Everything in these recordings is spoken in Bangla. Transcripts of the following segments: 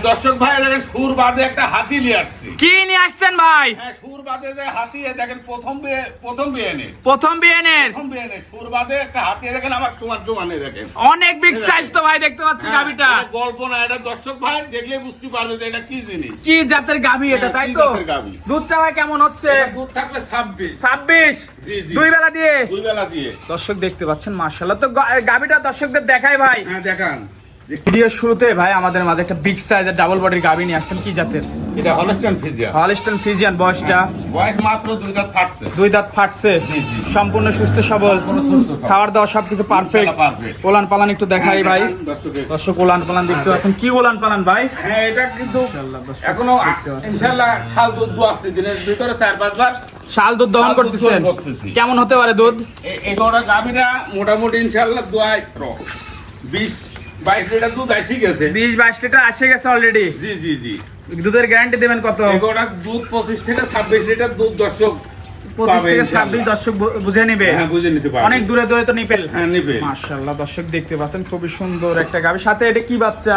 দর্শক ভাই দেখেন সুর বাদে একটা হাতি নিয়ে আসছি। কি নিয়ে আসছেন ভাই? হ্যাঁ সুর বাদে যে হাতি দেখেন প্রথম বিয়ানে সুর বাদে একটা হাতি দেখেন আমার সমানে দেখেন অনেক বিগ সাইজ তো ভাই দেখতে পাচ্ছি গাবিটা। গল্প না, এটা দর্শক ভাই দেখলে বুঝতে পারবে যে এটা কি জিনিস, কি জাতের গাবি এটা, তাই তো? দুধটা ভাই কেমন হচ্ছে? দুধ থাকবে 26। জি জি দুই বেলা দিয়ে দর্শক দেখতে পাচ্ছেন মাশাআল্লাহ। তো গাবিটা দর্শকদের দেখাই ভাই। হ্যাঁ দেখান। ভিডিওর শুরুতে ভাই আমাদের মাঝে একটা বিগ সাইজের ডাবল বডির গাবি নিয়ে আসছেন, কি জাতের? এটা হলস্টাইন ফ্রিজিয়ান। Holstein Friesian. বয়সটা? বয়স মাত্র 2 দাঁত ফাটছে। 2 দাঁত ফাটছে। সম্পূর্ণ সুস্থ সবল, খাবার দাওয়া সবকিছু পারফেক্ট। ওলান পালান একটু দেখাই ভাই। দর্শক ওলান পালান দেখতে পাচ্ছেন, কি ওলান পালান ভাই? হ্যাঁ এটা কিন্তু এখনো ইনশাআল্লাহ শাল দুধ আছে, দিনের ভিতরে 4-5 বার শাল দুধ দহন করতেছেন। কেমন হতে পারে দুধ? এগোটা গাবিটা মোটামুটি ইনশাআল্লাহ 20-22 লিটার দুধ এসে গেছে। 20-22 লিটার এসে গেছে অলরেডি। জি জি জি। দুধের গ্যারান্টি দেবেন কত? এগোটা দুধ 25 থেকে 26 লিটার দুধ দর্শক 25 থেকে 26 দর্শক বুঝে নেবে। হ্যাঁ বুঝে নিতে পারবে। অনেক দূরে দূরে তো নিপেল। হ্যাঁ নিপেল। মাশাআল্লাহ দর্শক দেখতে পাচ্ছেন খুবই সুন্দর একটা গাবি। সাথে এটা কি বাচ্চা?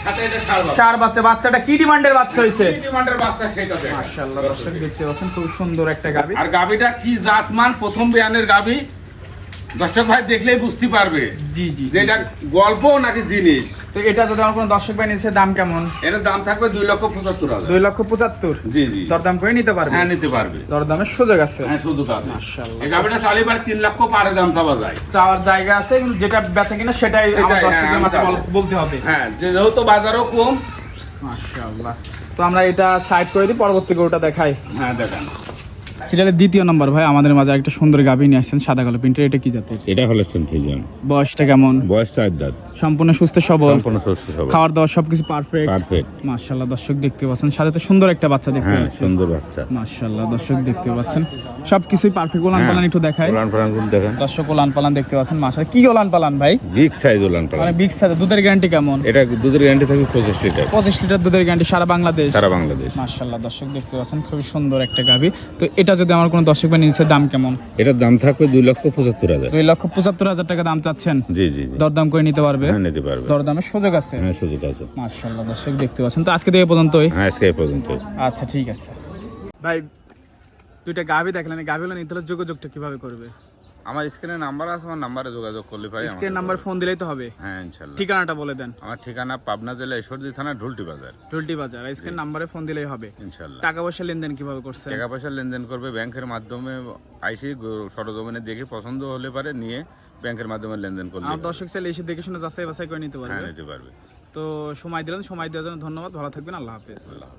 সাথে এটা ষাঁড় বাচ্চা। ষাঁড় বাচ্চা। বাচ্চাটা কি ডিমান্ডের বাচ্চা হইছে? কি ডিমান্ডের বাচ্চা সেটা দেখেন। মাশাআল্লাহ দর্শক দেখতে পাচ্ছেন খুব সুন্দর একটা গাবি। আর গাবিটা কি জাতমান প্রথম বিয়ানের গাবি দর্শক ভাই দেখলেই বুঝতে পারবে। জি জি। যে এটা গল্প নাকি জিনিস। তো এটা যদি আমার কোনো দর্শক ভাই নিচ্ছে, দাম কেমন? এর দাম থাকবে 2,75,000। 2,75,000। জি জি। দরদাম করে নিতে পারবে? হ্যাঁ নিতে পারবে। দরদামের সুযোগ আছে? হ্যাঁ সুযোগ আছে। মাশাআল্লাহ। এই গাবিটা চাইলে পারে 3 লক্ষ পারে দাম চাওয়া যায়। চাওয়ার জায়গা আছে, কিন্তু যেটা বেচা কিনা সেটাই আমার দর্শকদের মাঝে বলতে হবে। হ্যাঁ যেহেতু বাজারও কম। মাশাআল্লাহ। তো আমরা এটা সাইড করে দিই, পরবর্তী গরুটা দেখাই। হ্যাঁ দেখান। সিরিয়ালের দ্বিতীয় নম্বর ভাই আমাদের মাঝে একটা সুন্দর গাভী নিয়ে আসছেন, সাদা কালো প্রিন্টের। এটা কি জাতের? এটা হলস্টাইন ফ্রিজিয়ান। বয়সটা কেমন? বয়স 4 দাঁত। সম্পূর্ণ সুস্থ সবল, সম্পূর্ণ সুস্থ সবল, খাবার দাওয়া সবকিছু পারফেক্ট। পারফেক্ট। মাশাআল্লাহ দর্শক দেখতে পাচ্ছেন, সাথে তো সুন্দর একটা বাচ্চা দেখতে হ্যাঁ পাচ্ছেন। সুন্দর বাচ্চা। মাশাআল্লাহ দর্শক দেখতে পাচ্ছেন সবকিছুই পারফেক্ট। ওলান পালান একটু দেখাই। ওলান পালান গুলো দেখেন। দর্শক ওলান পালান দেখতে পাচ্ছেন। মাশাআল্লাহ কি ওলান পালান ভাই? বিগ সাইজ ওলান পালান। মানে বিগ সাইজ। দুধের গ্যারান্টি কেমন? এটা দুধের গ্যারান্টি থাকবে 25 লিটার। 25 লিটার দুধের গ্যারান্টি সারা বাংলাদেশ। সারা বাংলাদেশ। মাশাআল্লাহ দর্শক দেখতে পাচ্ছেন খুবই সুন্দর একটা গাভী। তো এটা যদি আমার কোনো দর্শক ভাই নিচ্ছে, দাম কেমন? এটার দাম থাকবে 2,75,000। 2,75,000 টাকা দাম চাচ্ছেন? জি জি জি। দরদাম করে নিতে পারবে? হ্যাঁ নিতে পারবে। দরদামের সুযোগ আছে? হ্যাঁ সুযোগ আছে। মাশাআল্লাহ দর্শক দেখতে পাচ্ছেন। তো আজকে থেকে পর্যন্তই? হ্যাঁ আজকে এই পর্যন্ত। আচ্ছা ঠিক আছে ভাই। দুইটা গাভী দেখলেন, গাভীগুলো নিতে হলে যোগাযোগটা কিভাবে করবে? আমার স্ক্রিনে নাম্বার আছে, আমার নাম্বারে যোগাযোগ করলে ভাই। স্ক্রিন নাম্বার ফোন দিলেই তো হবে? হ্যাঁ ইনশাআল্লাহ। ঠিকানাটা বলে দেন। আমার ঠিকানা পাবনা জেলা ঈশ্বরদী থানা ঢুলটি বাজার। ঢুলটি বাজার। স্ক্রিন নাম্বারে ফোন দিলেই হবে ইনশাআল্লাহ। টাকা পয়সা লেনদেন কিভাবে করছেন? টাকা পয়সা লেনদেন করবে ব্যাংকের মাধ্যমে। আইসি সরজমিনে দেখে পছন্দ হলে পারে নিয়ে ব্যাংকের মাধ্যমে লেনদেন করলে। আমার দর্শক চাইলে এসে দেখে শুনে যাচাই বাছাই করে নিতে পারবে। হ্যাঁ নিতে পারবে। তো সময় দিলেন, সময় দেওয়ার জন্য ধন্যবাদ। ভালো থাকবেন। আল্লাহ হাফেজ। আল্লাহ।